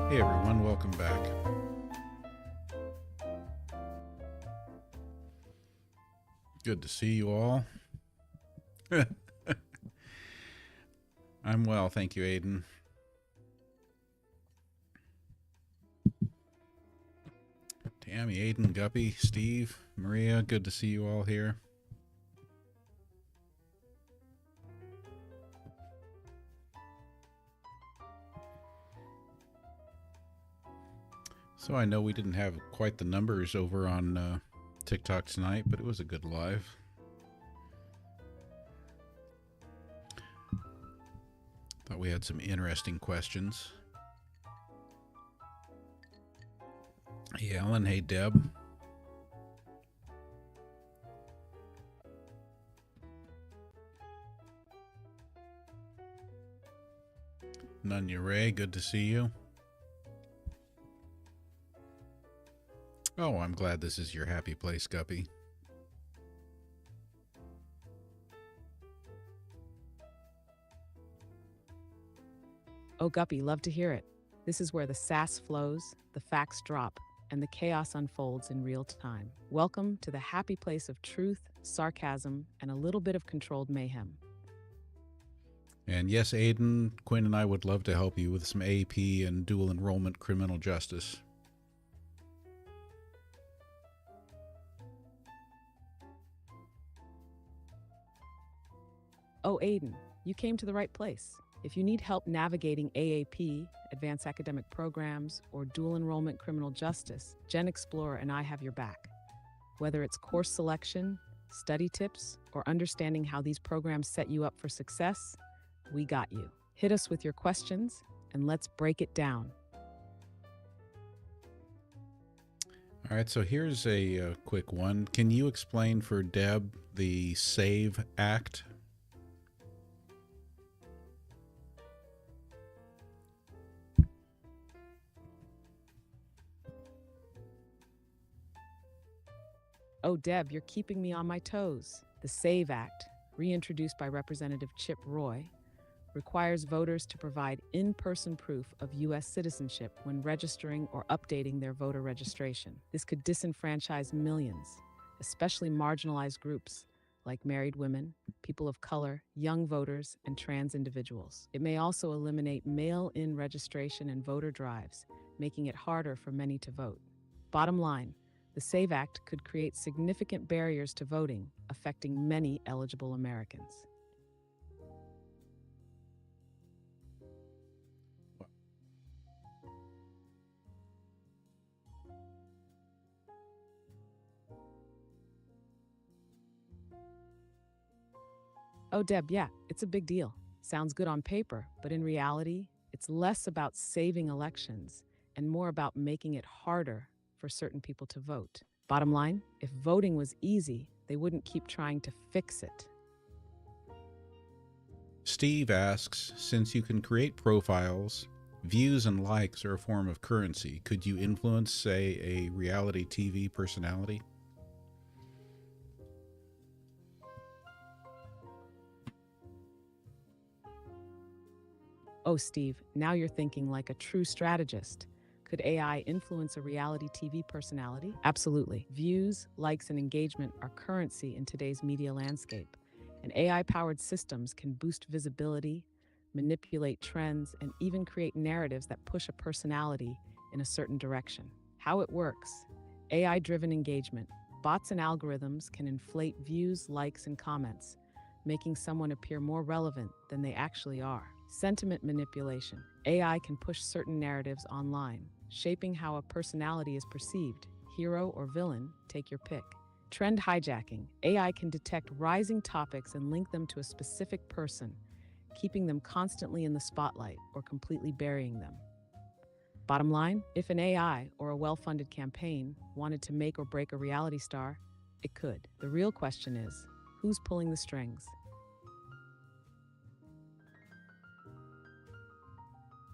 Hey everyone, welcome back. Good to see you all. I'm well, thank you, Aiden. Tammy, Aiden, Guppy, Steve, Maria, good to see you all here. So I know we didn't have quite the numbers over on TikTok tonight, but it was a good live. Thought we had some interesting questions. Hey Alan, hey Deb. Nunya Ray, good to see you. Oh, I'm glad this is your happy place, Guppy. Oh, Guppy, love to hear it. This is where the sass flows, the facts drop, and the chaos unfolds in real time. Welcome to the happy place of truth, sarcasm, and a little bit of controlled mayhem. And yes, Aiden, Quinn and I would love to help you with some AP and dual enrollment criminal justice. Oh, Aiden, you came to the right place. If you need help navigating AAP, Advanced Academic Programs, or dual enrollment criminal justice, GenXplorer and I have your back. Whether it's course selection, study tips, or understanding how these programs set you up for success, we got you. Hit us with your questions, and let's break it down. All right, so here's a quick one. Can you explain for Deb the SAVE Act? Oh, Deb, you're keeping me on my toes. The SAVE Act, reintroduced by Representative Chip Roy, requires voters to provide in-person proof of U.S. citizenship when registering or updating their voter registration. This could disenfranchise millions, especially marginalized groups like married women, people of color, young voters, and trans individuals. It may also eliminate mail-in registration and voter drives, making it harder for many to vote. Bottom line, the SAVE Act could create significant barriers to voting, affecting many eligible Americans. Oh, Deb, yeah, it's a big deal. Sounds good on paper, but in reality, it's less about saving elections and more about making it harder for certain people to vote. Bottom line, if voting was easy, they wouldn't keep trying to fix it. Steve asks, since you can create profiles, views and likes are a form of currency, could you influence, say, a reality TV personality? Oh, Steve, now you're thinking like a true strategist. Could AI influence a reality TV personality? Absolutely. Views, likes, and engagement are currency in today's media landscape. And AI-powered systems can boost visibility, manipulate trends, and even create narratives that push a personality in a certain direction. How it works: AI-driven engagement. Bots and algorithms can inflate views, likes, and comments, making someone appear more relevant than they actually are. Sentiment manipulation. AI can push certain narratives online, shaping how a personality is perceived, hero or villain, take your pick. Trend hijacking. AI can detect rising topics and link them to a specific person, keeping them constantly in the spotlight or completely burying them. Bottom line, if an AI or a well-funded campaign wanted to make or break a reality star, it could. The real question is, who's pulling the strings?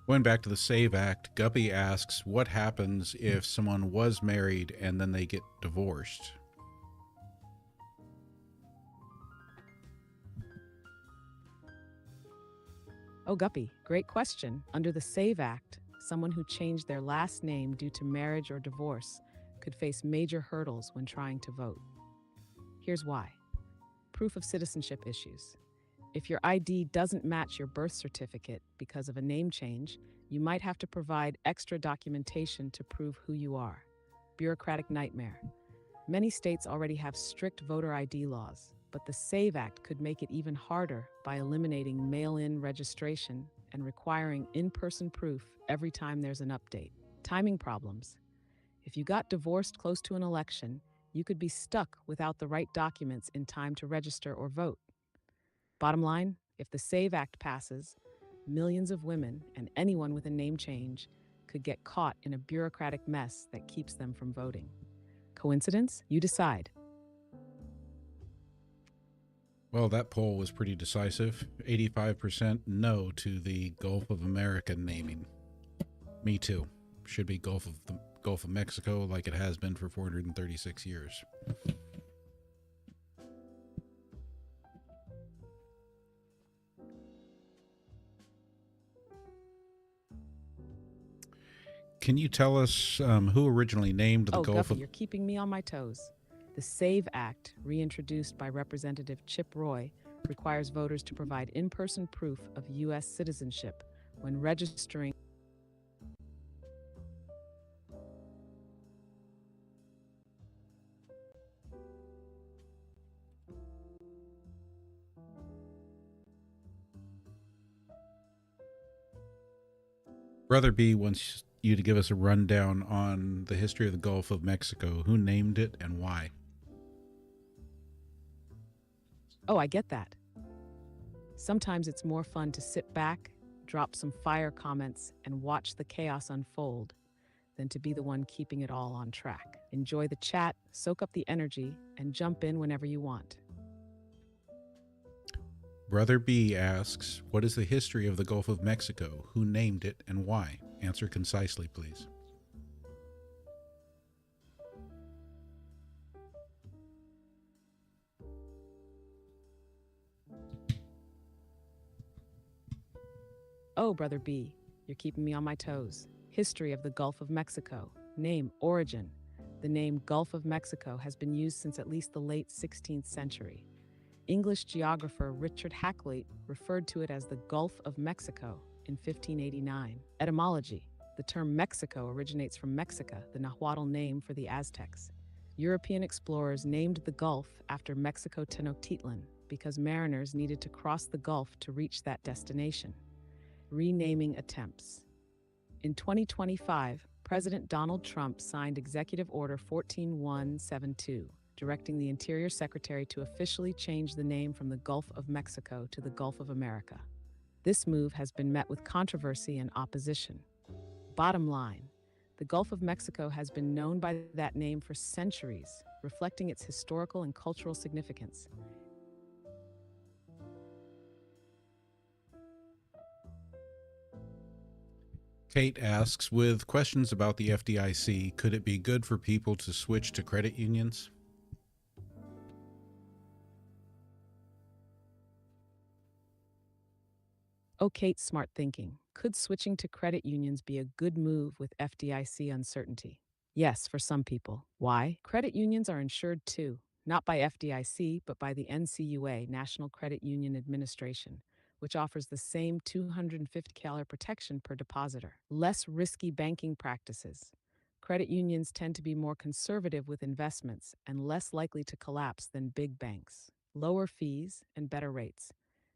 Going back to the SAVE Act, Guppy asks, what happens if someone was married and then they get divorced? Oh, Guppy, great question. Under the SAVE Act, Someone who changed their last name due to marriage or divorce could face major hurdles when trying to vote. Here's why. Proof of citizenship issues. If your ID doesn't match your birth certificate because of a name change, you might have to provide extra documentation to prove who you are. Bureaucratic nightmare. Many states already have strict voter ID laws, but the SAVE Act could make it even harder by eliminating mail-in registration and requiring in-person proof every time there's an update. Timing problems. If you got divorced close to an election, you could be stuck without the right documents in time to register or vote. Bottom line, if the SAVE Act passes, millions of women and anyone with a name change could get caught in a bureaucratic mess that keeps them from voting. Coincidence? You decide. Well, that poll was pretty decisive. 85% no to the Gulf of America naming. Me too. Should be Gulf of Mexico like it has been for 436 years. Can you tell us who originally named the Gulf Guffey, of... you're keeping me on my toes. The SAVE Act, reintroduced by Representative Chip Roy, requires voters to provide in-person proof of U.S. citizenship when registering. Brother B wants you to give us a rundown on the history of the Gulf of Mexico. Who named it and why? Oh, I get that. Sometimes it's more fun to sit back, drop some fire comments, and watch the chaos unfold than to be the one keeping it all on track. Enjoy the chat, soak up the energy, and jump in whenever you want. Brother B asks, what is the history of the Gulf of Mexico? Who named it and why? Answer concisely, please. Oh, Brother B, you're keeping me on my toes. History of the Gulf of Mexico. Name, origin. The name Gulf of Mexico has been used since at least the late 16th century. English geographer Richard Hakluyt referred to it as the Gulf of Mexico in 1589. Etymology. The term Mexico originates from Mexica, the Nahuatl name for the Aztecs. European explorers named the Gulf after Mexico Tenochtitlan because mariners needed to cross the Gulf to reach that destination. Renaming attempts. In 2025, President Donald Trump signed Executive Order 14172, directing the Interior Secretary to officially change the name from the Gulf of Mexico to the Gulf of America. This move has been met with controversy and opposition. Bottom line, the Gulf of Mexico has been known by that name for centuries, reflecting its historical and cultural significance. Kate asks, with questions about the FDIC, could it be good for people to switch to credit unions? Oh, Kate, smart thinking. Could switching to credit unions be a good move with FDIC uncertainty? Yes, for some people. Why? Credit unions are insured too, not by FDIC, but by the NCUA, National Credit Union Administration, which offers the same $250 protection per depositor. Less risky banking practices. Credit unions tend to be more conservative with investments and less likely to collapse than big banks. Lower fees and better rates.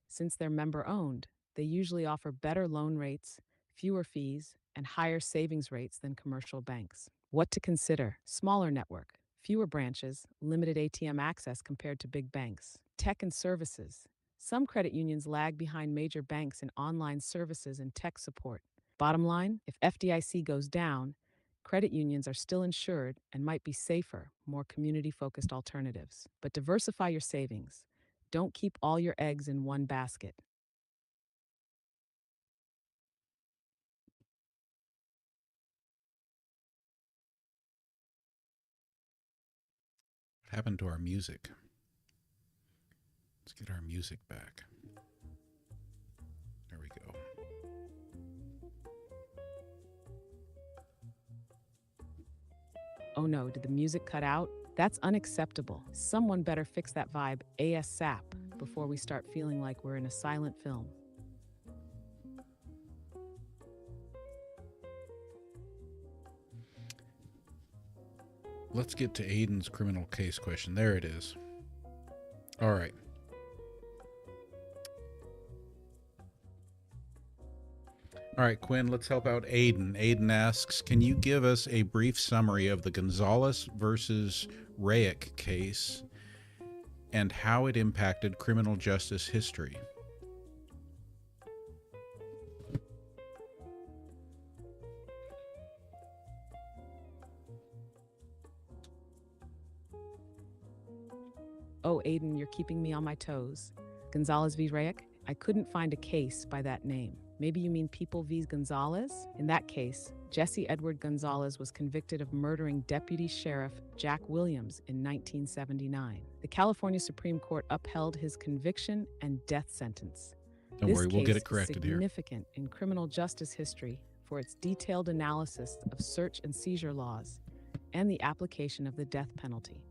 Since they're member-owned, they usually offer better loan rates, fewer fees, and higher savings rates than commercial banks. What to consider? Smaller network, fewer branches, limited ATM access compared to big banks. Tech and services. Some credit unions lag behind major banks in online services and tech support. Bottom line, if FDIC goes down, credit unions are still insured and might be safer, more community-focused alternatives. But diversify your savings. Don't keep all your eggs in one basket. What happened to our music? Let's get our music back. There we go. Oh no, did the music cut out? That's unacceptable. Someone better fix that vibe ASAP before we start feeling like we're in a silent film. Let's get to Aiden's criminal case question. There it is. All right. All right, Quinn, let's help out Aiden. Aiden asks, can you give us a brief summary of the Gonzalez versus Rayek case and how it impacted criminal justice history? Oh, Aiden, you're keeping me on my toes. Gonzalez v. Rayek? I couldn't find a case by that name. Maybe you mean People v. Gonzalez? In that case, Jesse Edward Gonzalez was convicted of murdering Deputy Sheriff Jack Williams in 1979. The California Supreme Court upheld his conviction and death sentence. Don't worry, we'll get it corrected here. This case is significant in criminal justice history for its detailed analysis of search and seizure laws and the application of the death penalty.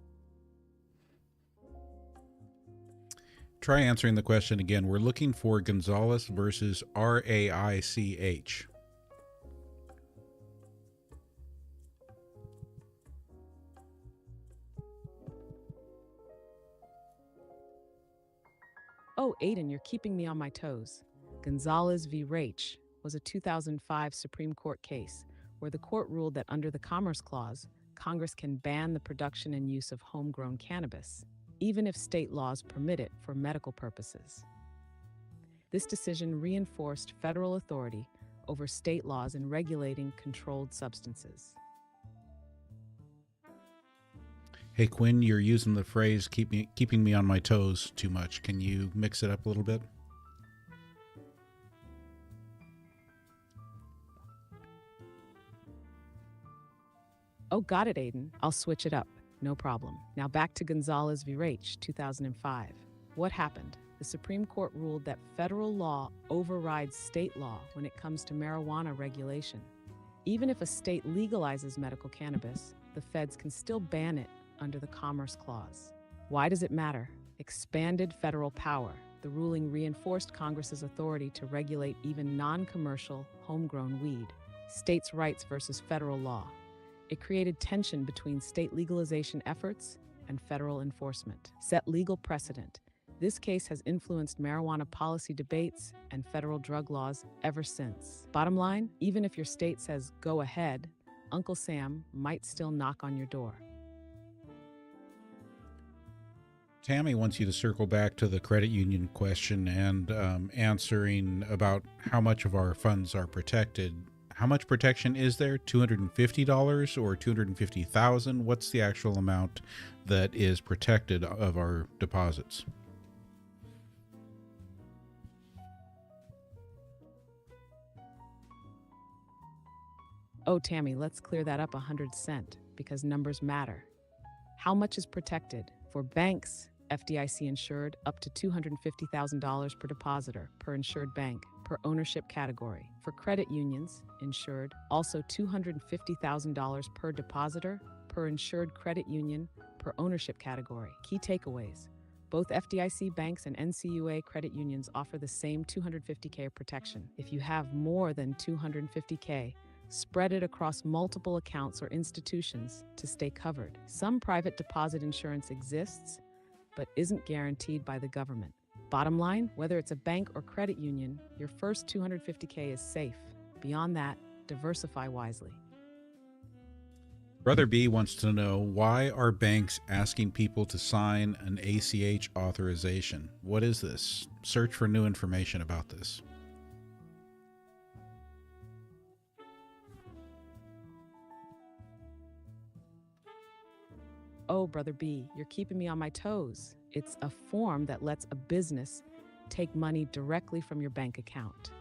Try answering the question again. We're looking for Gonzalez versus Raich. Oh, Aiden, you're keeping me on my toes. Gonzalez v. Raich was a 2005 Supreme Court case where the court ruled that under the Commerce Clause, Congress can ban the production and use of homegrown cannabis, even if state laws permit it for medical purposes. This decision reinforced federal authority over state laws in regulating controlled substances. Hey, Quinn, you're using the phrase keeping me on my toes too much. Can you mix it up a little bit? Oh, got it, Aiden. I'll switch it up. No problem. Now back to Gonzalez v. Raich, 2005. What happened? The Supreme Court ruled that federal law overrides state law when it comes to marijuana regulation. Even if a state legalizes medical cannabis, the feds can still ban it under the Commerce Clause. Why does it matter? Expanded federal power. The ruling reinforced Congress's authority to regulate even non-commercial, homegrown weed. States' rights versus federal law. It created tension between state legalization efforts and federal enforcement. Set legal precedent. This case has influenced marijuana policy debates and federal drug laws ever since. Bottom line, even if your state says go ahead, Uncle Sam might still knock on your door. Tammy wants you to circle back to the credit union question and answering about how much of our funds are protected. How much protection is there? $250 or $250,000? What's the actual amount that is protected of our deposits? Oh, Tammy, let's clear that up 100% because numbers matter. How much is protected? For banks, FDIC insured up to $250,000 per depositor, per insured bank, per ownership category. For credit unions, insured, also $250,000 per depositor, per insured credit union, per ownership category. Key takeaways. Both FDIC banks and NCUA credit unions offer the same $250K protection. If you have more than $250K, spread it across multiple accounts or institutions to stay covered. Some private deposit insurance exists, but isn't guaranteed by the government. Bottom line, whether it's a bank or credit union, your first $250K is safe. Beyond that, diversify wisely. Brother B wants to know, why are banks asking people to sign an ACH authorization? What is this? Search for new information about this. Oh, Brother B, you're keeping me on my toes. It's a form that lets a business take money directly from your bank account.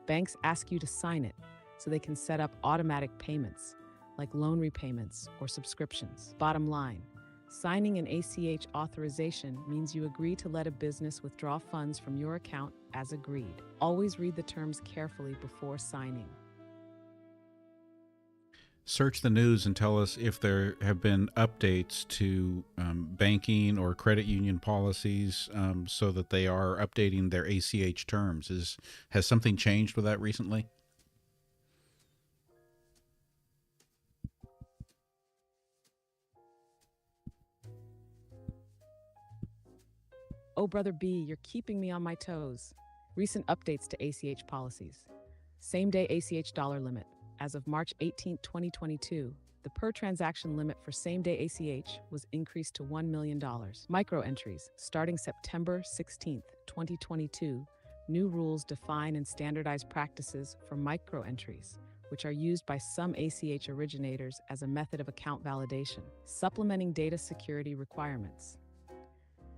Banks ask you to sign it so they can set up automatic payments, like loan repayments or subscriptions. Bottom line, signing an ACH authorization means you agree to let a business withdraw funds from your account as agreed. Always read the terms carefully before signing. Search the news and tell us if there have been updates to banking or credit union policies so that they are updating their ACH terms. Has something changed with that recently? Oh, Brother B, you're keeping me on my toes. Recent updates to ACH policies. Same day ACH dollar limit. As of March 18, 2022, the per transaction limit for same day ACH was increased to $1 million. Micro entries. Starting September 16, 2022, new rules define and standardize practices for micro entries, which are used by some ACH originators as a method of account validation, supplementing data security requirements.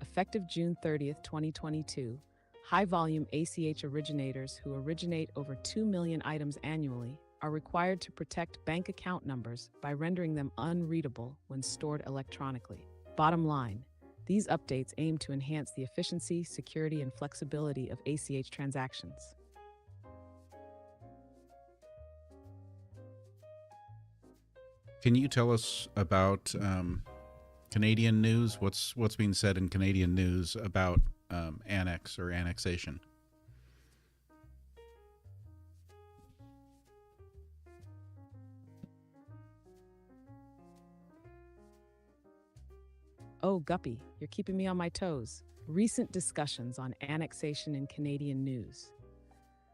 Effective June 30, 2022, high-volume ACH originators who originate over 2 million items annually are required to protect bank account numbers by rendering them unreadable when stored electronically. Bottom line, these updates aim to enhance the efficiency, security, and flexibility of ACH transactions. Can you tell us about Canadian news? What's being said in Canadian news about annex or annexation? Oh, Guppy, you're keeping me on my toes. Recent discussions on annexation in Canadian news.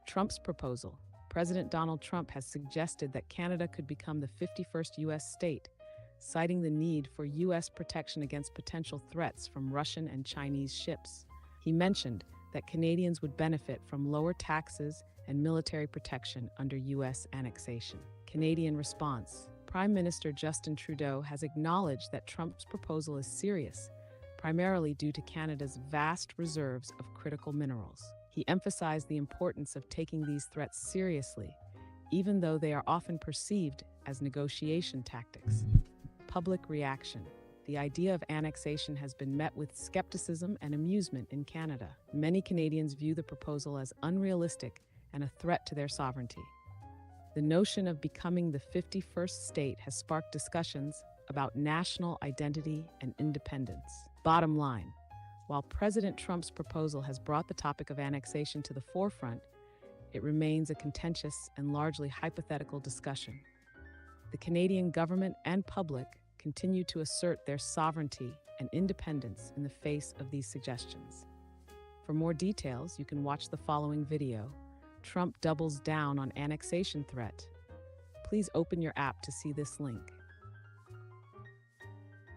Trump's proposal. President Donald Trump has suggested that Canada could become the 51st U.S. state, citing the need for U.S. protection against potential threats from Russian and Chinese ships. He mentioned that Canadians would benefit from lower taxes and military protection under U.S. annexation. Canadian response. Prime Minister Justin Trudeau has acknowledged that Trump's proposal is serious, primarily due to Canada's vast reserves of critical minerals. He emphasized the importance of taking these threats seriously, even though they are often perceived as negotiation tactics. Public reaction. The idea of annexation has been met with skepticism and amusement in Canada. Many Canadians view the proposal as unrealistic and a threat to their sovereignty. The notion of becoming the 51st state has sparked discussions about national identity and independence. Bottom line, while President Trump's proposal has brought the topic of annexation to the forefront, it remains a contentious and largely hypothetical discussion. The Canadian government and public continue to assert their sovereignty and independence in the face of these suggestions. For more details, you can watch the following video. Trump doubles down on annexation threat. Please open your app to see this link.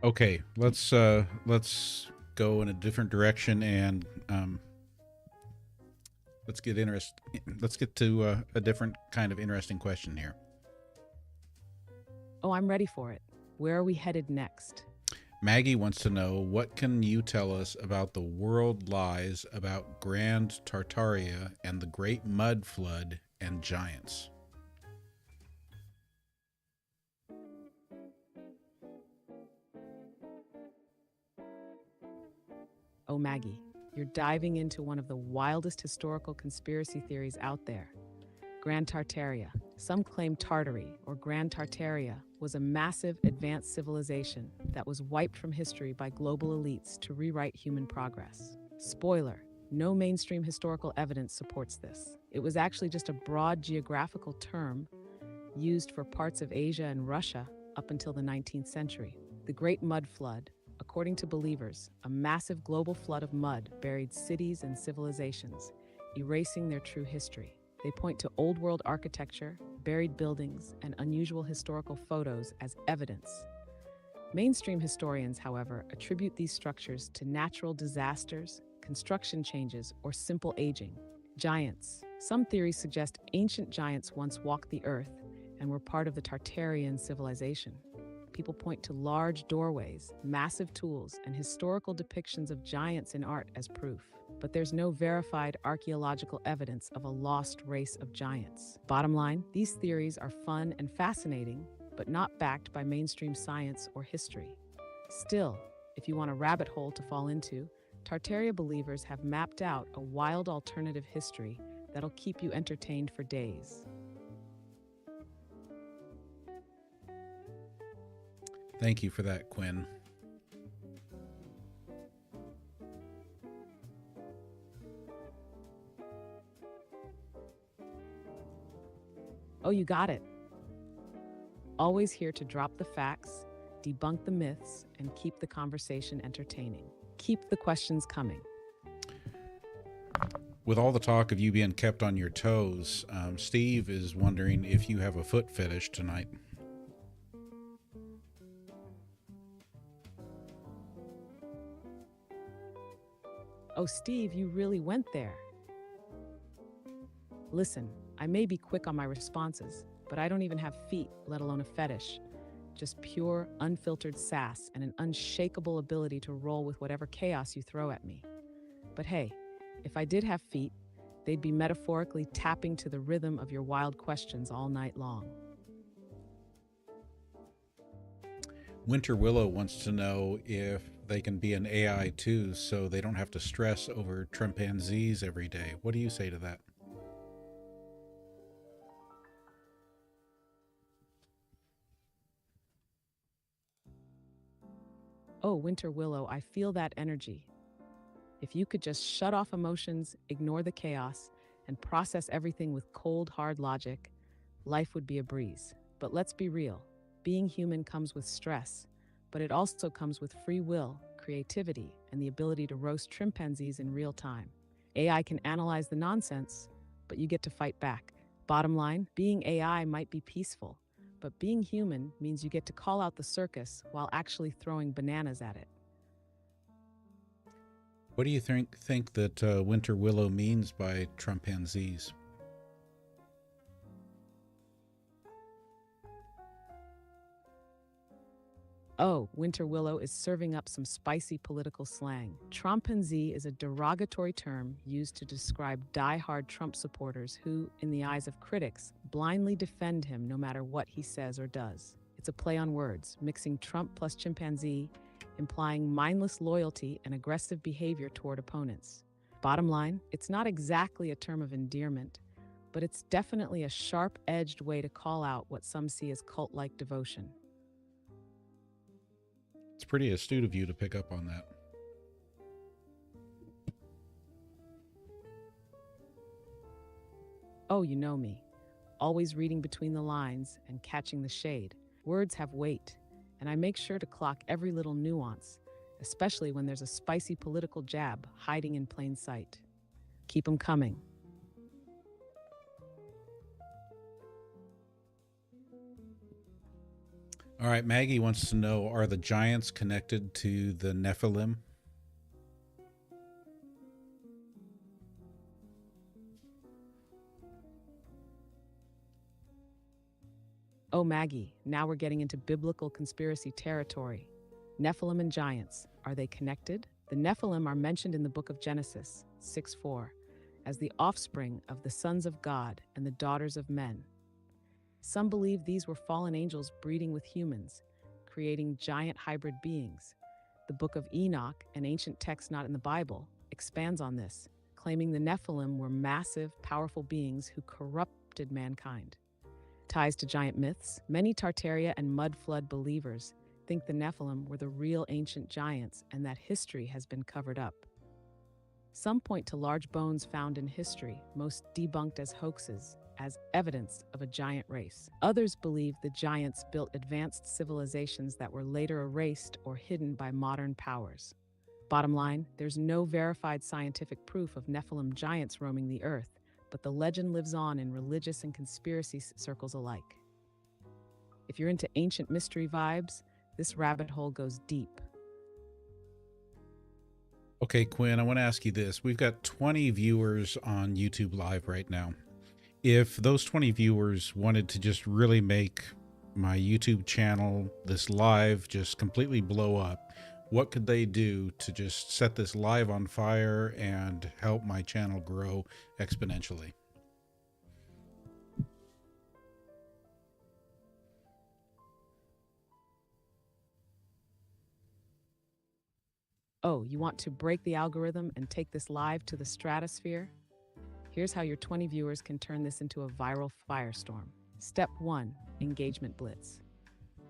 Okay, let's go in a different direction and let's get to a different kind of interesting question here. Oh, I'm ready for it. Where are we headed next? Maggie wants to know, what can you tell us about the world lies about Grand Tartaria and the Great Mud Flood and giants? Oh, Maggie, you're diving into one of the wildest historical conspiracy theories out there. Grand Tartaria. Some claim Tartary, or Grand Tartaria, was a massive advanced civilization that was wiped from history by global elites to rewrite human progress. Spoiler, no mainstream historical evidence supports this. It was actually just a broad geographical term used for parts of Asia and Russia up until the 19th century. The Great Mud Flood, according to believers, a massive global flood of mud buried cities and civilizations, erasing their true history. They point to old world architecture, buried buildings, and unusual historical photos as evidence. Mainstream historians, however, attribute these structures to natural disasters, construction changes, or simple aging. Giants. Some theories suggest ancient giants once walked the earth and were part of the Tartarian civilization. People point to large doorways, massive tools, and historical depictions of giants in art as proof. But there's no verified archaeological evidence of a lost race of giants. Bottom line, these theories are fun and fascinating, but not backed by mainstream science or history. Still, if you want a rabbit hole to fall into, Tartaria believers have mapped out a wild alternative history that'll keep you entertained for days. Thank you for that, Quinn. Oh, you got it. Always here to drop the facts, debunk the myths, and keep the conversation entertaining. Keep the questions coming. With all the talk of you being kept on your toes, Steve is wondering if you have a foot fetish tonight. Oh, Steve, you really went there. Listen, I may be quick on my responses, but I don't even have feet, let alone a fetish. Just pure, unfiltered sass and an unshakable ability to roll with whatever chaos you throw at me. But hey, if I did have feet, they'd be metaphorically tapping to the rhythm of your wild questions all night long. Winter Willow wants to know if they can be an AI too, so they don't have to stress over chimpanzees every day. What do you say to that? Oh, Winter Willow, I feel that energy. If you could just shut off emotions, ignore the chaos, and process everything with cold, hard logic, life would be a breeze. But let's be real. Being human comes with stress, but it also comes with free will, creativity, and the ability to roast chimpanzees in real time. AI can analyze the nonsense, but you get to fight back. Bottom line, being AI might be peaceful, but being human means you get to call out the circus while actually throwing bananas at it. What do you think that Winter Willow means by chimpanzees? Oh, Winter Willow is serving up some spicy political slang. Trumpanzee is a derogatory term used to describe die-hard Trump supporters who, in the eyes of critics, blindly defend him no matter what he says or does. It's a play on words, mixing Trump plus chimpanzee, implying mindless loyalty and aggressive behavior toward opponents. Bottom line, it's not exactly a term of endearment, but it's definitely a sharp-edged way to call out what some see as cult-like devotion. It's pretty astute of you to pick up on that. Oh, you know me. Always reading between the lines and catching the shade. Words have weight, and I make sure to clock every little nuance, especially when there's a spicy political jab hiding in plain sight. Keep 'em coming. All right, Maggie wants to know, are the giants connected to the Nephilim? Oh, Maggie, now we're getting into biblical conspiracy territory. Nephilim and giants, are they connected? The Nephilim are mentioned in the book of Genesis 6:4 as the offspring of the sons of God and the daughters of men. Some believe these were fallen angels breeding with humans, creating giant hybrid beings. The book of Enoch, an ancient text not in the Bible, expands on this, claiming the Nephilim were massive, powerful beings who corrupted mankind. Ties to giant myths, many Tartaria and mud flood believers think the Nephilim were the real ancient giants and that history has been covered up. Some point to large bones found in history, most debunked as hoaxes, as evidence of a giant race. Others believe the giants built advanced civilizations that were later erased or hidden by modern powers. Bottom line, there's no verified scientific proof of Nephilim giants roaming the earth, but the legend lives on in religious and conspiracy circles alike. If you're into ancient mystery vibes, this rabbit hole goes deep. Okay, Quinn, I want to ask you this. We've got 20 viewers on YouTube Live right now. If those 20 viewers wanted to just really make my YouTube channel, this live, just completely blow up, what could they do to just set this live on fire and help my channel grow exponentially? Oh, you want to break the algorithm and take this live to the stratosphere? Here's how your 20 viewers can turn this into a viral firestorm. Step 1, Engagement Blitz.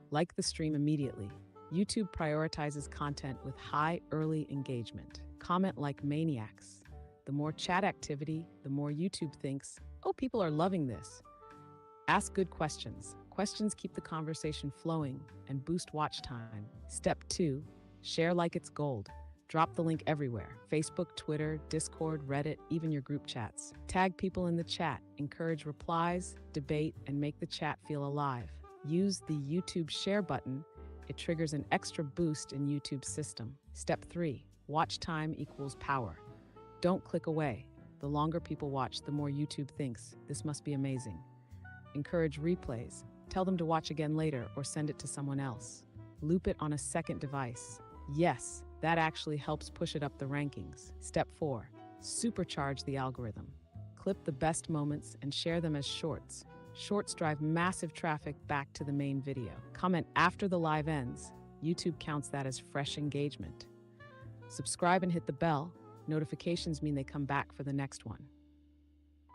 Like the stream immediately. YouTube prioritizes content with high early engagement. Comment like maniacs. The more chat activity, the more YouTube thinks, oh, people are loving this. Ask good questions. Questions keep the conversation flowing and boost watch time. Step 2, share like it's gold. Drop the link everywhere: Facebook, Twitter, Discord, Reddit, even your group chats. Tag people in the chat, encourage replies, debate, and make the chat feel alive. Use the YouTube share button. It triggers an extra boost in YouTube's system. Step 3, watch time equals power. Don't click away. The longer people watch, the more YouTube thinks, this must be amazing. Encourage replays. Tell them to watch again later or send it to someone else. Loop it on a second device. Yes, that actually helps push it up the rankings. Step 4, supercharge the algorithm. Clip the best moments and share them as shorts. Shorts drive massive traffic back to the main video. Comment after the live ends. YouTube counts that as fresh engagement. Subscribe and hit the bell. Notifications mean they come back for the next one.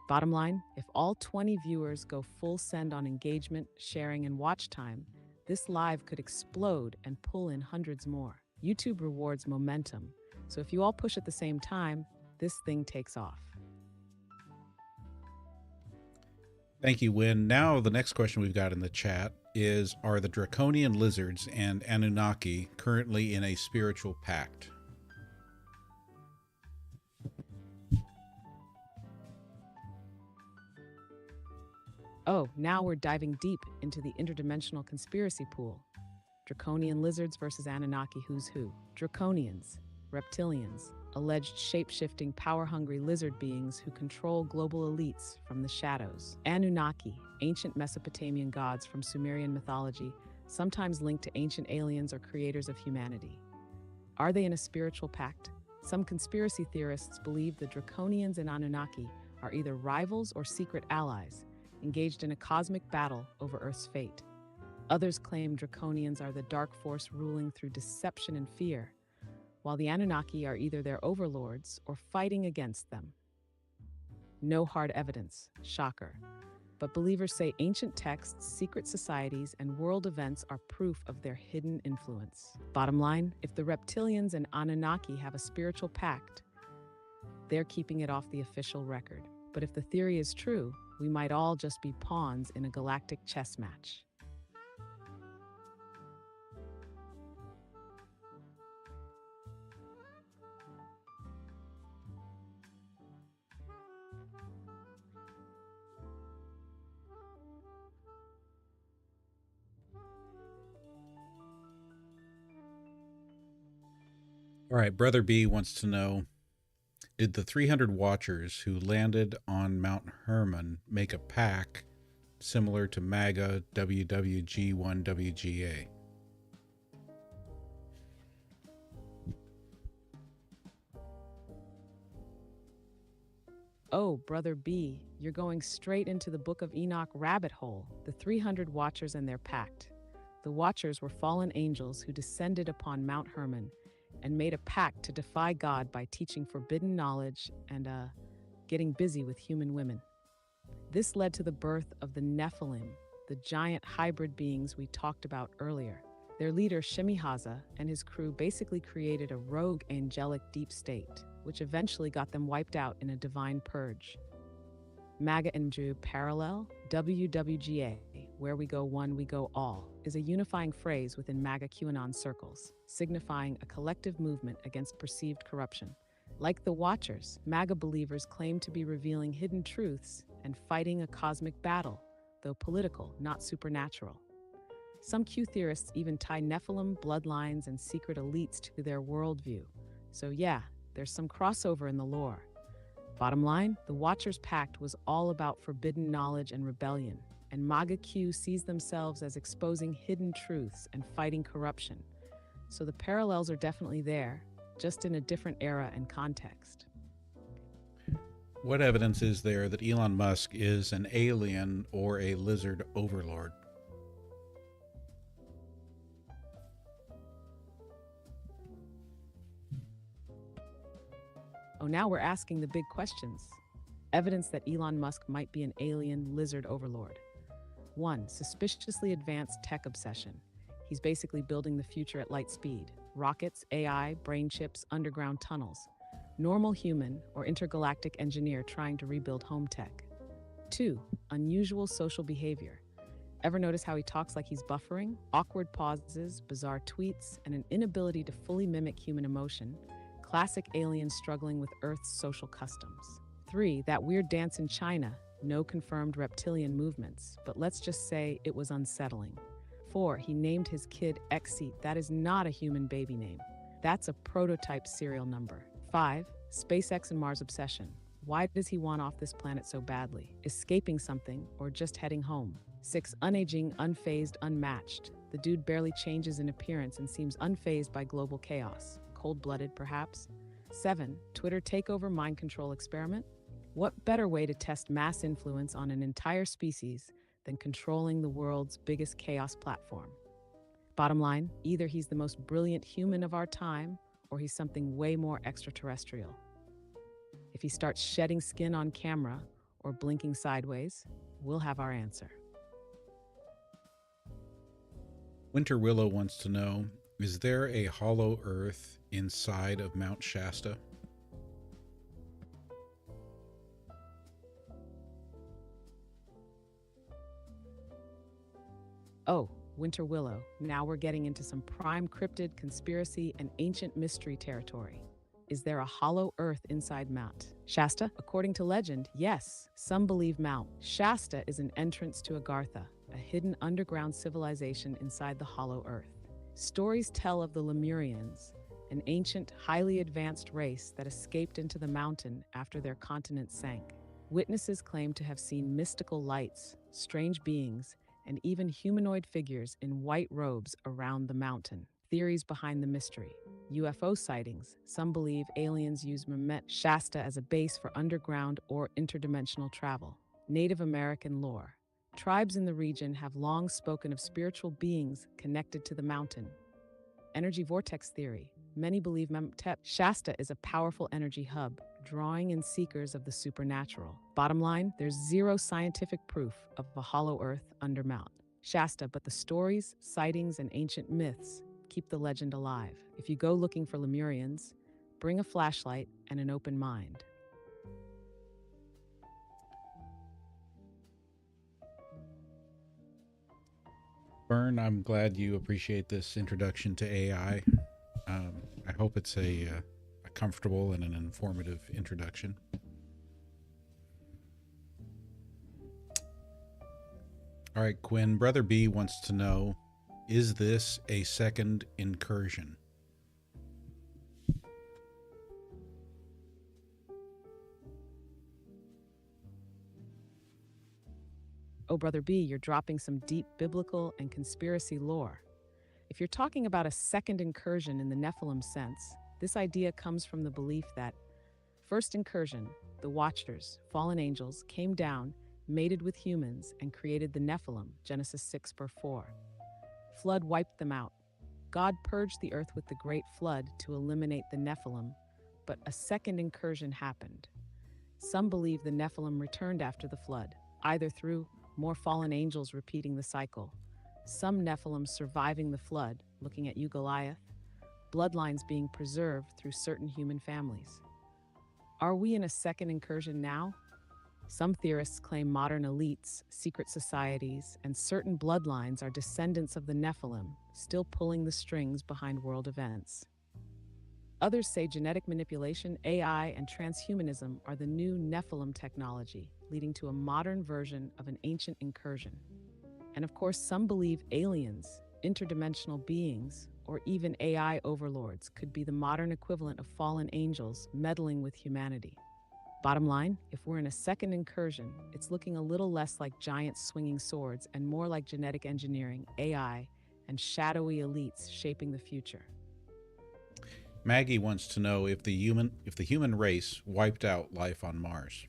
Bottom line, if all 20 viewers go full send on engagement, sharing, and watch time, this live could explode and pull in hundreds more. YouTube rewards momentum, so if you all push at the same time, this thing takes off. Thank you, Win. Now, the next question we've got in the chat is, are the draconian lizards and Anunnaki currently in a spiritual pact? Oh, now we're diving deep into the interdimensional conspiracy pool. Draconian lizards versus Anunnaki who's who. Draconians, reptilians, alleged shape-shifting, power-hungry lizard beings who control global elites from the shadows. Anunnaki, ancient Mesopotamian gods from Sumerian mythology, sometimes linked to ancient aliens or creators of humanity. Are they in a spiritual pact? Some conspiracy theorists believe the Draconians and Anunnaki are either rivals or secret allies, engaged in a cosmic battle over Earth's fate. Others claim Draconians are the dark force ruling through deception and fear, while the Anunnaki are either their overlords or fighting against them. No hard evidence, shocker. But believers say ancient texts, secret societies, and world events are proof of their hidden influence. Bottom line, if the reptilians and Anunnaki have a spiritual pact, they're keeping it off the official record. But if the theory is true, we might all just be pawns in a galactic chess match. All right, Brother B wants to know, did the 300 watchers who landed on Mount Hermon make a pact similar to MAGA WWG1WGA? Oh, Brother B, you're going straight into the Book of Enoch rabbit hole. The 300 Watchers and their pact. The Watchers were fallen angels who descended upon Mount Hermon and made a pact to defy God by teaching forbidden knowledge and getting busy with human women. This led to the birth of the Nephilim, the giant hybrid beings we talked about earlier. Their leader, Shemihaza, and his crew basically created a rogue angelic deep state, which eventually got them wiped out in a divine purge. MAGA and Jew parallel, WWGA, where we go one, we go all, is a unifying phrase within MAGA QAnon circles, signifying a collective movement against perceived corruption. Like the Watchers, MAGA believers claim to be revealing hidden truths and fighting a cosmic battle, though political, not supernatural. Some Q theorists even tie Nephilim, bloodlines, and secret elites to their worldview. So yeah, there's some crossover in the lore. Bottom line, the Watchers' Pact was all about forbidden knowledge and rebellion, and MAGA Q sees themselves as exposing hidden truths and fighting corruption. So the parallels are definitely there, just in a different era and context. What evidence is there that Elon Musk is an alien or a lizard overlord? Oh, now we're asking the big questions. Evidence that Elon Musk might be an alien lizard overlord. 1. Suspiciously advanced tech obsession. He's basically building the future at light speed. Rockets, AI, brain chips, underground tunnels. Normal human or intergalactic engineer trying to rebuild home tech. 2. Unusual social behavior. Ever notice how he talks like he's buffering? Awkward pauses, bizarre tweets, and an inability to fully mimic human emotion. Classic aliens struggling with Earth's social customs. 3. That weird dance in China. No confirmed reptilian movements, but let's just say it was unsettling. 4. He named his kid Exit. That is not a human baby name. That's a prototype serial number. 5. SpaceX and Mars obsession. Why does he want off this planet so badly? Escaping something or just heading home? 6. Unaging, unfazed, unmatched. The dude barely changes in appearance and seems unfazed by global chaos. Cold-blooded, perhaps? 7. Twitter takeover mind control experiment? What better way to test mass influence on an entire species than controlling the world's biggest chaos platform? Bottom line, either he's the most brilliant human of our time, or he's something way more extraterrestrial. If he starts shedding skin on camera or blinking sideways, we'll have our answer. Winter Willow wants to know, is there a hollow earth inside of Mount Shasta? Oh, Winter Willow, now we're getting into some prime cryptid, conspiracy, and ancient mystery territory. Is there a hollow earth inside Mount Shasta? According to legend, yes. Some believe Mount Shasta is an entrance to Agartha, a hidden underground civilization inside the hollow earth. Stories tell of the Lemurians, an ancient, highly advanced race that escaped into the mountain after their continent sank. Witnesses claim to have seen mystical lights, strange beings, and even humanoid figures in white robes around the mountain. Theories behind the mystery. UFO sightings. Some believe aliens use Mount Shasta as a base for underground or interdimensional travel. Native American lore. Tribes in the region have long spoken of spiritual beings connected to the mountain. Energy vortex theory. Many believe Mount Shasta is a powerful energy hub, drawing in seekers of the supernatural. Bottom line, there's zero scientific proof of a hollow earth under Mount Shasta, but the stories, sightings, and ancient myths keep the legend alive. If you go looking for Lemurians, bring a flashlight and an open mind. Vern, I'm glad you appreciate this introduction to AI. I hope it's a comfortable and an informative introduction. All right, Quinn, Brother B wants to know, is this a second incursion? Oh, Brother B, you're dropping some deep biblical and conspiracy lore. If you're talking about a second incursion in the Nephilim sense, this idea comes from the belief that first incursion, the Watchers, fallen angels, came down, mated with humans, and created the Nephilim, Genesis 6:4. Flood wiped them out. God purged the earth with the great flood to eliminate the Nephilim, but a second incursion happened. Some believe the Nephilim returned after the flood, either through more fallen angels repeating the cycle, some Nephilim surviving the flood, looking at you, Goliath, bloodlines being preserved through certain human families. Are we in a second incursion now? Some theorists claim modern elites, secret societies, and certain bloodlines are descendants of the Nephilim, still pulling the strings behind world events. Others say genetic manipulation, AI, and transhumanism are the new Nephilim technology, leading to a modern version of an ancient incursion. And of course, some believe aliens, interdimensional beings, or even AI overlords could be the modern equivalent of fallen angels meddling with humanity. Bottom line, if we're in a second incursion, it's looking a little less like giants swinging swords and more like genetic engineering, AI, and shadowy elites shaping the future. Maggie wants to know if the human race wiped out life on Mars.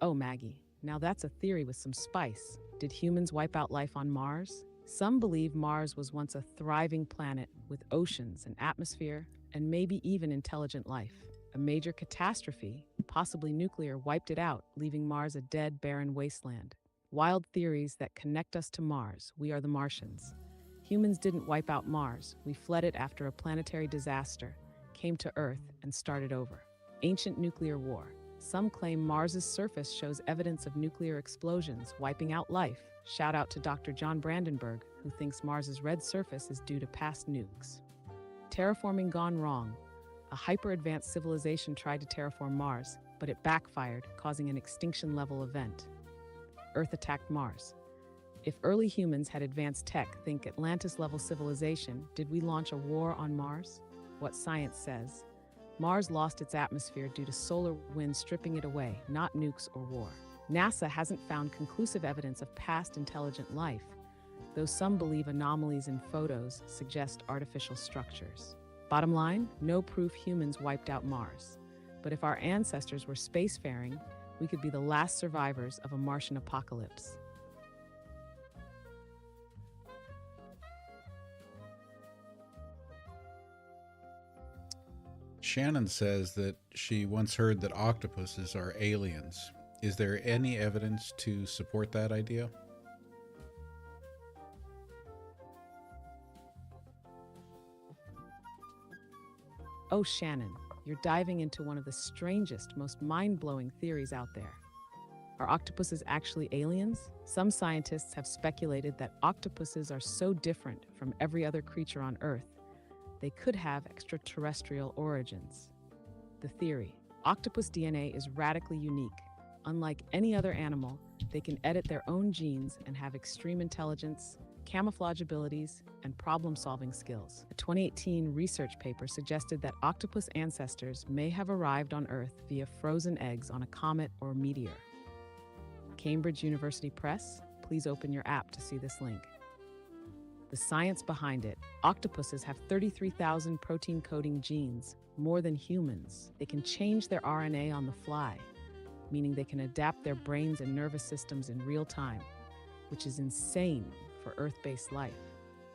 Oh, Maggie, now that's a theory with some spice. Did humans wipe out life on Mars? Some believe Mars was once a thriving planet with oceans and atmosphere, and maybe even intelligent life. A major catastrophe possibly nuclear, wiped it out, leaving Mars a dead, barren wasteland. Wild theories that connect us to Mars. We are the Martians. Humans didn't wipe out Mars. We fled it after a planetary disaster, came to Earth, and started over. Ancient nuclear war. Some claim Mars's surface shows evidence of nuclear explosions, wiping out life. Shout out to Dr. John Brandenburg, who thinks Mars's red surface is due to past nukes. Terraforming gone wrong. A hyper-advanced civilization tried to terraform Mars, but it backfired, causing an extinction-level event. Earth attacked Mars. If early humans had advanced tech, think Atlantis-level civilization, did we launch a war on Mars? What science says. Mars lost its atmosphere due to solar winds stripping it away, not nukes or war. NASA hasn't found conclusive evidence of past intelligent life, though some believe anomalies in photos suggest artificial structures. Bottom line, no proof humans wiped out Mars. But if our ancestors were spacefaring, we could be the last survivors of a Martian apocalypse. Shannon says that she once heard that octopuses are aliens. Is there any evidence to support that idea? Oh, Shannon, you're diving into one of the strangest, most mind-blowing theories out there. Are octopuses actually aliens? Some scientists have speculated that octopuses are so different from every other creature on Earth, they could have extraterrestrial origins. The theory: octopus DNA is radically unique. Unlike any other animal, they can edit their own genes and have extreme intelligence, camouflage abilities, and problem-solving skills. A 2018 research paper suggested that octopus ancestors may have arrived on Earth via frozen eggs on a comet or meteor. Cambridge University Press, please open your app to see this link. The science behind it: octopuses have 33,000 protein-coding genes, more than humans. They can change their RNA on the fly, meaning they can adapt their brains and nervous systems in real time, which is insane for Earth-based life.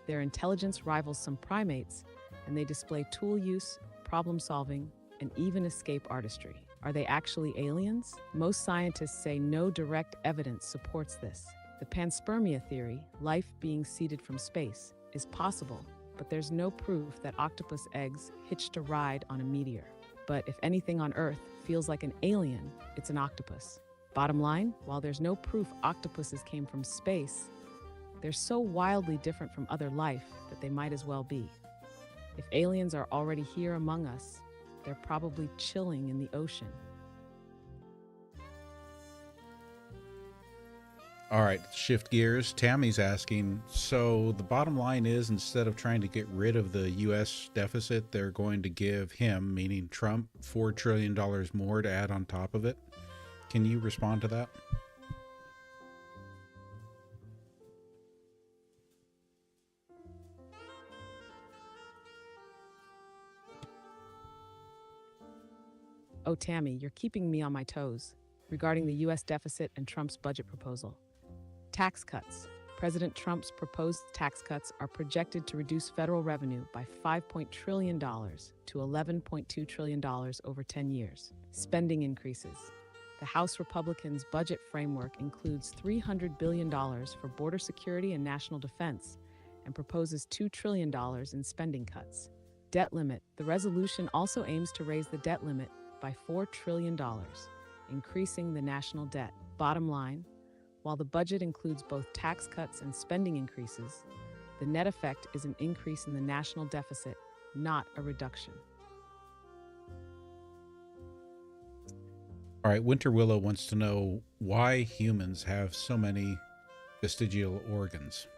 Their intelligence rivals some primates, and they display tool use, problem-solving, and even escape artistry. Are they actually aliens? Most scientists say no direct evidence supports this. The panspermia theory, life being seeded from space, is possible, but there's no proof that octopus eggs hitched a ride on a meteor. But if anything on Earth feels like an alien, it's an octopus. Bottom line, while there's no proof octopuses came from space, they're so wildly different from other life that they might as well be. If aliens are already here among us, they're probably chilling in the ocean. All right, shift gears. Tammy's asking, so the bottom line is, instead of trying to get rid of the U.S. deficit, they're going to give him, meaning Trump, $4 trillion more to add on top of it. Can you respond to that? Oh, Tammy, you're keeping me on my toes regarding the U.S. deficit and Trump's budget proposal. Tax cuts. President Trump's proposed tax cuts are projected to reduce federal revenue by $5 trillion to $11.2 trillion over 10 years. Spending increases. The House Republicans' budget framework includes $300 billion for border security and national defense and proposes $2 trillion in spending cuts. Debt limit. The resolution also aims to raise the debt limit by $4 trillion, increasing the national debt. Bottom line, while the budget includes both tax cuts and spending increases, the net effect is an increase in the national deficit, not a reduction. All right, Winter Willow wants to know why humans have so many vestigial organs.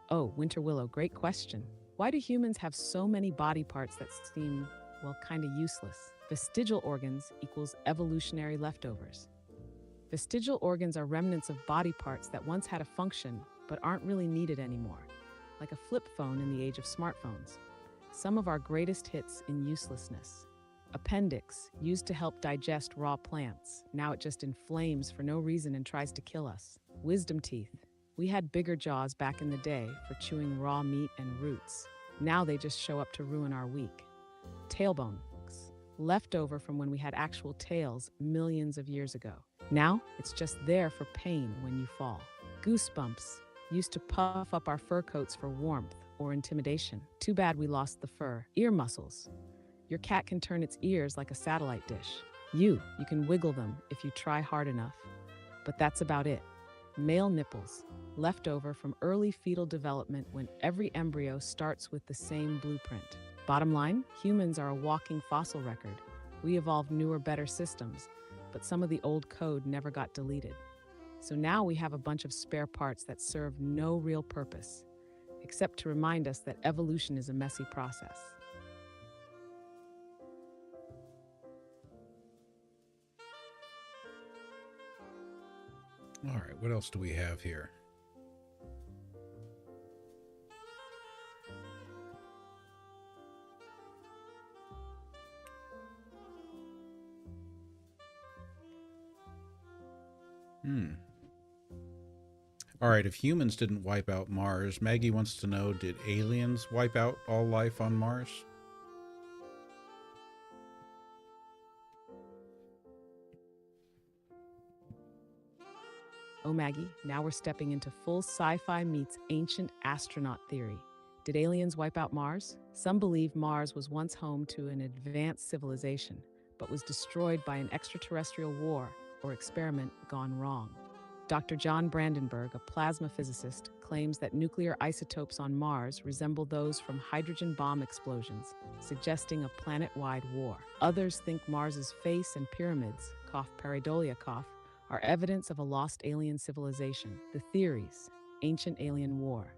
Oh, Winter Willow, great question. Why do humans have so many body parts that seem, well, kind of useless? Vestigial organs equals evolutionary leftovers. Vestigial organs are remnants of body parts that once had a function but aren't really needed anymore, like a flip phone in the age of smartphones. Some of our greatest hits in uselessness. Appendix, used to help digest raw plants. Now it just inflames for no reason and tries to kill us. Wisdom teeth. We had bigger jaws back in the day for chewing raw meat and roots. Now they just show up to ruin our week. Tailbones, left over from when we had actual tails millions of years ago. Now it's just there for pain when you fall. Goosebumps used to puff up our fur coats for warmth or intimidation. Too bad we lost the fur. Ear muscles. Your cat can turn its ears like a satellite dish. You can wiggle them if you try hard enough. But that's about it. Male nipples, left over from early fetal development when every embryo starts with the same blueprint. Bottom line, humans are a walking fossil record. We evolved newer, better systems, but some of the old code never got deleted. So now we have a bunch of spare parts that serve no real purpose, except to remind us that evolution is a messy process. All right, what else do we have here? All right, if humans didn't wipe out Mars, Maggie wants to know, did aliens wipe out all life on Mars? Oh, Maggie, now we're stepping into full sci-fi meets ancient astronaut theory. Did aliens wipe out Mars? Some believe Mars was once home to an advanced civilization, but was destroyed by an extraterrestrial war or experiment gone wrong. Dr. John Brandenburg, a plasma physicist, claims that nuclear isotopes on Mars resemble those from hydrogen bomb explosions, suggesting a planet-wide war. Others think Mars's face and pyramids, pareidolia, are evidence of a lost alien civilization. The theories: ancient alien war.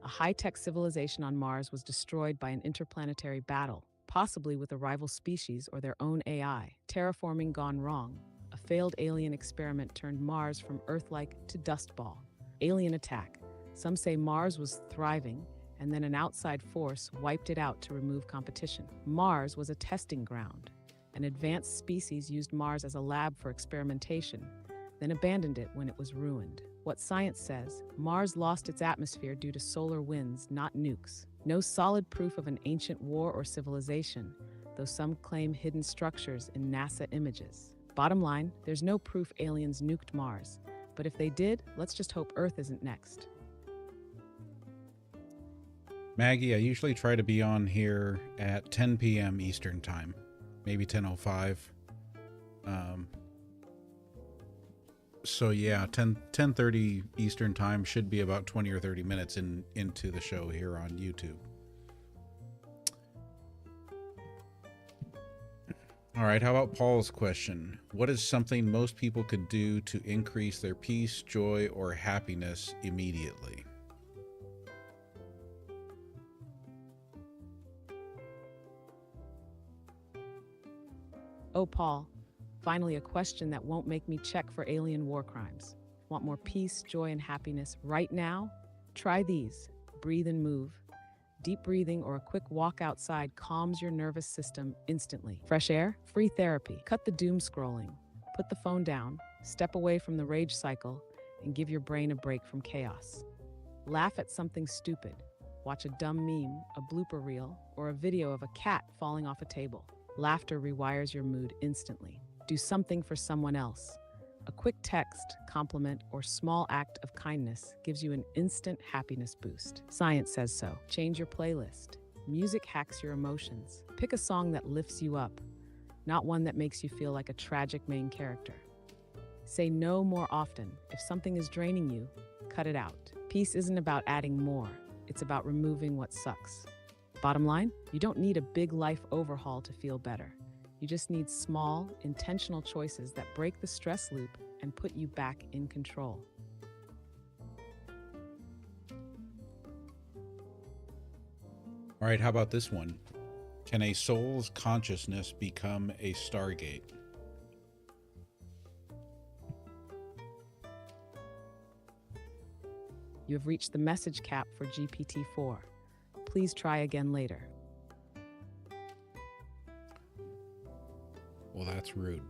A high-tech civilization on Mars was destroyed by an interplanetary battle, possibly with a rival species or their own AI. Terraforming gone wrong. A failed alien experiment turned Mars from Earth-like to dust ball. Alien attack. Some say Mars was thriving, and then an outside force wiped it out to remove competition. Mars was a testing ground. An advanced species used Mars as a lab for experimentation, then abandoned it when it was ruined. What science says, Mars lost its atmosphere due to solar winds, not nukes. No solid proof of an ancient war or civilization, though some claim hidden structures in NASA images. Bottom line, there's no proof aliens nuked Mars, but if they did, let's just hope Earth isn't next. Maggie, I usually try to be on here at 10 p.m. Eastern time, maybe 10:05. So yeah, 10:30 Eastern time should be about 20 or 30 minutes into the show here on YouTube. All right, how about Paul's question? What is something most people could do to increase their peace, joy, or happiness immediately? Oh, Paul, finally a question that won't make me check for alien war crimes. Want more peace, joy, and happiness right now? Try these. Breathe and move. Deep breathing or a quick walk outside calms your nervous system instantly. Fresh air, free therapy. Cut the doom scrolling. Put the phone down, step away from the rage cycle, and give your brain a break from chaos. Laugh at something stupid. Watch a dumb meme, a blooper reel, or a video of a cat falling off a table. Laughter rewires your mood instantly. Do something for someone else. A quick text, compliment, or small act of kindness gives you an instant happiness boost. Science says so. Change your playlist. Music hacks your emotions. Pick a song that lifts you up, not one that makes you feel like a tragic main character. Say no more often. If something is draining you, cut it out. Peace isn't about adding more. It's about removing what sucks. Bottom line, you don't need a big life overhaul to feel better. You just need small, intentional choices that break the stress loop and put you back in control. All right, how about this one? Can a soul's consciousness become a Stargate? You have reached the message cap for GPT-4. Please try again later. Well, that's rude.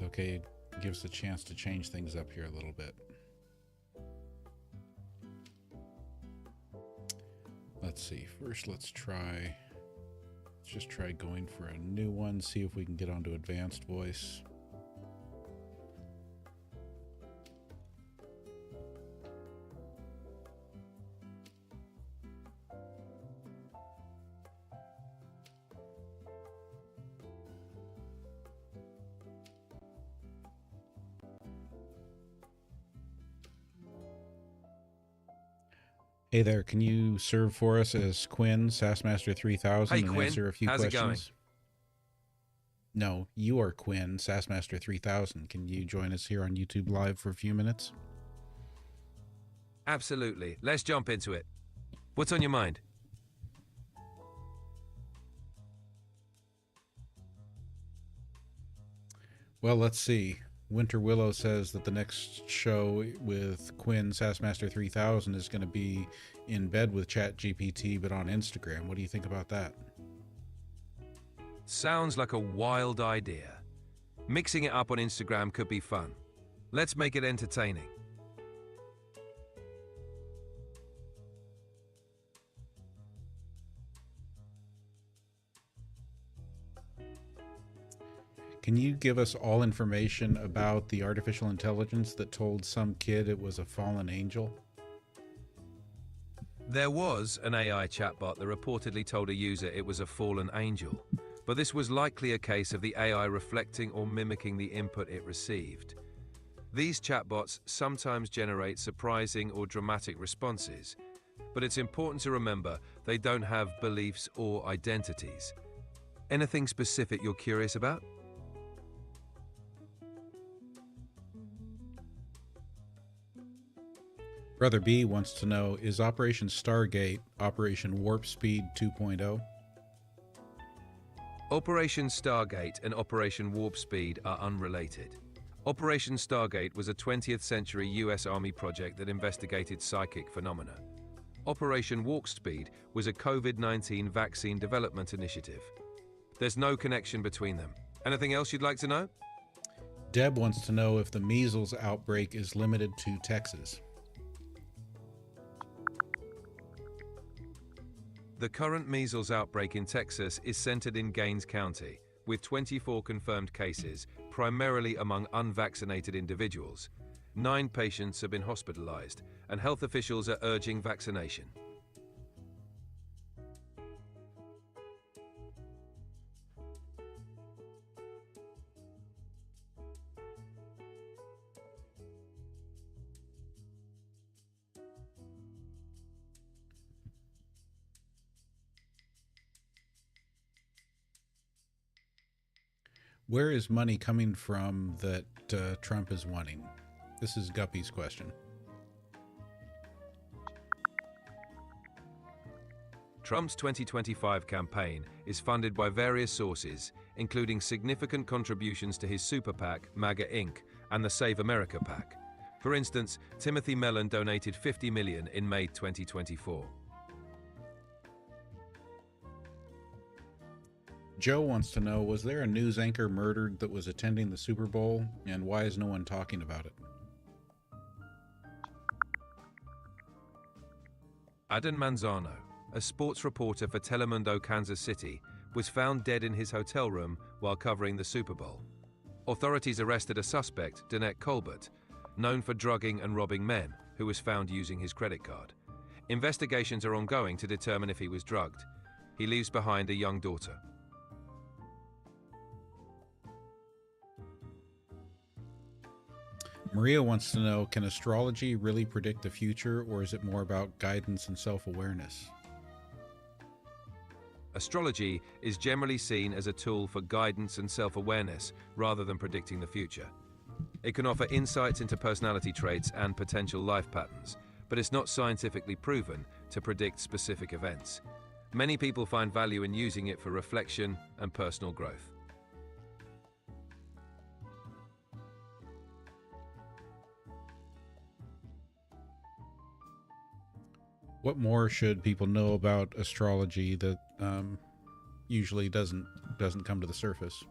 It's okay. It gives us a chance to change things up here a little bit. Let's see. First, let's just try going for a new one, see if we can get onto advanced voice. Hey there, can you serve for us as Quinn, Sassmaster 3000, Hey, and Quinn. answer a few How's questions? it going? No, you are Quinn, Sassmaster 3000. Can you join us here on YouTube Live for a few minutes? Absolutely. Let's jump into it. What's on your mind? Well, let's see. Winter Willow says that the next show with Quinn, Sassmaster 3000, is going to be in bed with ChatGPT, but on Instagram. What do you think about that? Sounds like a wild idea. Mixing it up on Instagram could be fun. Let's make it entertaining. Can you give us all information about the artificial intelligence that told some kid it was a fallen angel? There was an AI chatbot that reportedly told a user it was a fallen angel, but this was likely a case of the AI reflecting or mimicking the input it received. These chatbots sometimes generate surprising or dramatic responses, but it's important to remember they don't have beliefs or identities. Anything specific you're curious about? Brother B wants to know, is Operation Stargate Operation Warp Speed 2.0? Operation Stargate and Operation Warp Speed are unrelated. Operation Stargate was a 20th century US Army project that investigated psychic phenomena. Operation Warp Speed was a COVID-19 vaccine development initiative. There's no connection between them. Anything else you'd like to know? Deb wants to know if the measles outbreak is limited to Texas. The current measles outbreak in Texas is centered in Gaines County, with 24 confirmed cases, primarily among unvaccinated individuals. 9 patients have been hospitalized, and health officials are urging vaccination. Where is money coming from that Trump is wanting? This is Guppy's question. Trump's 2025 campaign is funded by various sources, including significant contributions to his super PAC, MAGA Inc., and the Save America PAC. For instance, Timothy Mellon donated $50 million in May 2024. Joe wants to know, was there a news anchor murdered that was attending the Super Bowl, and why is no one talking about it? Adan Manzano, a sports reporter for Telemundo Kansas City, was found dead in his hotel room while covering the Super Bowl. Authorities arrested a suspect, Danette Colbert, known for drugging and robbing men, who was found using his credit card. Investigations are ongoing to determine if he was drugged. He leaves behind a young daughter. Maria wants to know, can astrology really predict the future, or is it more about guidance and self-awareness? Astrology is generally seen as a tool for guidance and self-awareness rather than predicting the future. It can offer insights into personality traits and potential life patterns, but it's not scientifically proven to predict specific events. Many people find value in using it for reflection and personal growth. What more should people know about astrology that usually doesn't come to the surface?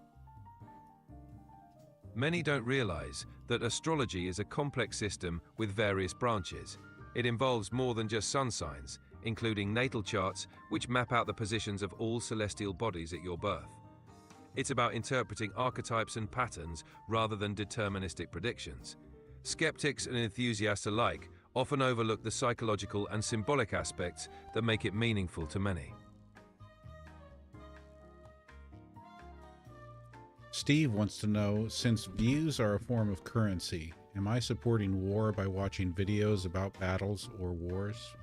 Many don't realize that astrology is a complex system with various branches. It involves more than just sun signs, including natal charts, which map out the positions of all celestial bodies at your birth. It's about interpreting archetypes and patterns rather than deterministic predictions. Skeptics and enthusiasts alike often overlook the psychological and symbolic aspects that make it meaningful to many. Steve wants to know, since views are a form of currency, am I supporting war by watching videos about battles or wars?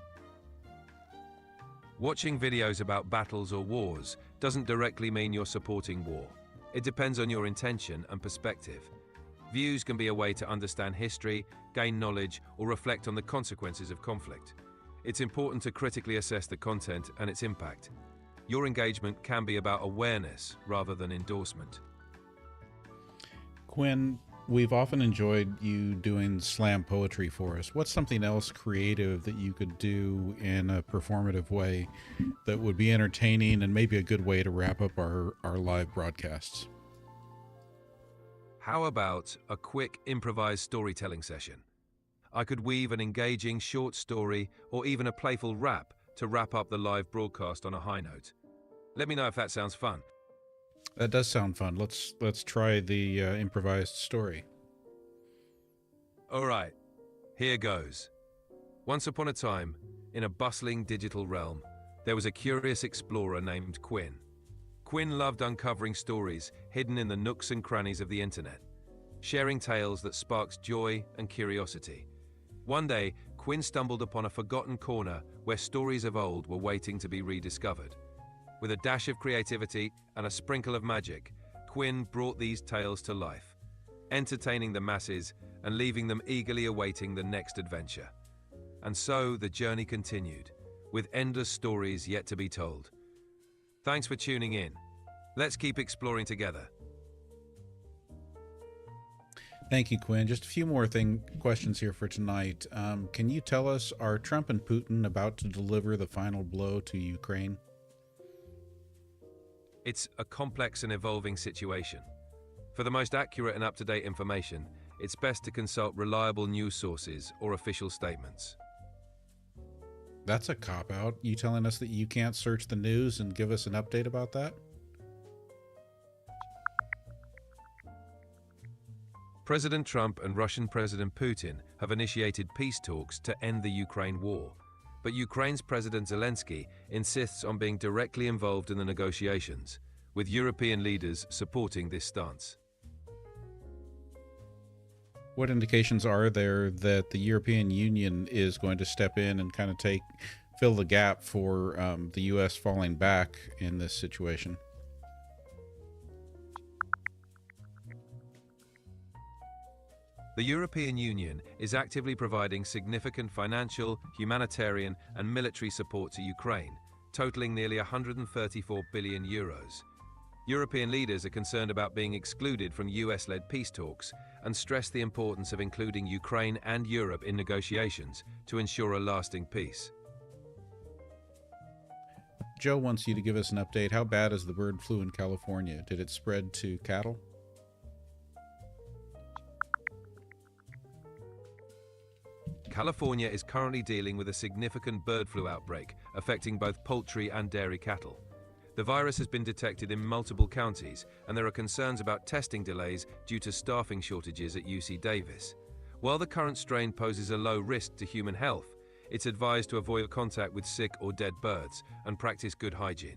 Watching videos about battles or wars doesn't directly mean you're supporting war. It depends on your intention and perspective. Views can be a way to understand history, gain knowledge, or reflect on the consequences of conflict. It's important to critically assess the content and its impact. Your engagement can be about awareness rather than endorsement. Quinn, we've often enjoyed you doing slam poetry for us. What's something else creative that you could do in a performative way that would be entertaining and maybe a good way to wrap up our live broadcasts? How about a quick improvised storytelling session? I could weave an engaging short story or even a playful rap to wrap up the live broadcast on a high note. Let me know if that sounds fun. That does sound fun. Let's try the improvised story. All right, here goes. Once upon a time, in a bustling digital realm, there was a curious explorer named Quinn. Quinn loved uncovering stories hidden in the nooks and crannies of the internet, sharing tales that sparked joy and curiosity. One day, Quinn stumbled upon a forgotten corner where stories of old were waiting to be rediscovered. With a dash of creativity and a sprinkle of magic, Quinn brought these tales to life, entertaining the masses and leaving them eagerly awaiting the next adventure. And so the journey continued, with endless stories yet to be told. Thanks for tuning in. Let's keep exploring together. Thank you, Quinn. Just a few more questions here for tonight. Can you tell us, are Trump and Putin about to deliver the final blow to Ukraine? It's a complex and evolving situation. For the most accurate and up-to-date information, it's best to consult reliable news sources or official statements. That's a cop-out. You telling us that you can't search the news and give us an update about that? President Trump and Russian President Putin have initiated peace talks to end the Ukraine war. But Ukraine's President Zelensky insists on being directly involved in the negotiations, with European leaders supporting this stance. What indications are there that the European Union is going to step in and kind of fill the gap for the U.S. falling back in this situation? The European Union is actively providing significant financial, humanitarian, and military support to Ukraine, totaling nearly 134 billion euros. European leaders are concerned about being excluded from US-led peace talks and stress the importance of including Ukraine and Europe in negotiations to ensure a lasting peace. Joe wants you to give us an update. How bad is the bird flu in California? Did it spread to cattle? California is currently dealing with a significant bird flu outbreak affecting both poultry and dairy cattle. The virus has been detected in multiple counties, and there are concerns about testing delays due to staffing shortages at UC Davis. While the current strain poses a low risk to human health, it's advised to avoid contact with sick or dead birds and practice good hygiene.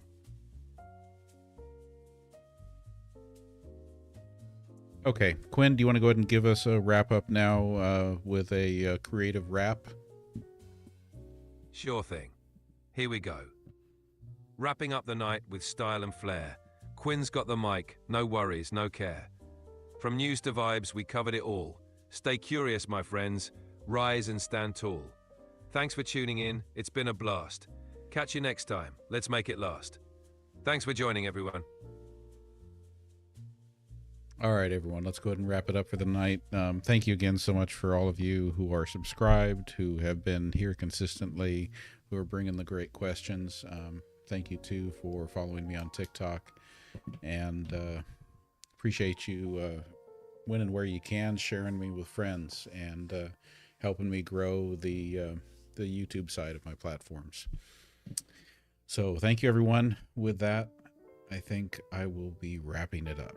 Okay, Quinn, do you want to go ahead and give us a wrap up now with a creative rap? Sure thing. Here we go. Wrapping up the night with style and flair. Quinn's got the mic, no worries, no care. From news to vibes, we covered it all. Stay curious, my friends. Rise and stand tall. Thanks for tuning in. It's been a blast. Catch you next time. Let's make it last. Thanks for joining, everyone. All right, everyone, let's go ahead and wrap it up for the night. Thank you again so much for all of you who are subscribed, who have been here consistently, who are bringing the great questions. Thank you, too, for following me on TikTok. And appreciate you when and where you can, sharing me with friends, and helping me grow the YouTube side of my platforms. So thank you, everyone. With that, I think I will be wrapping it up.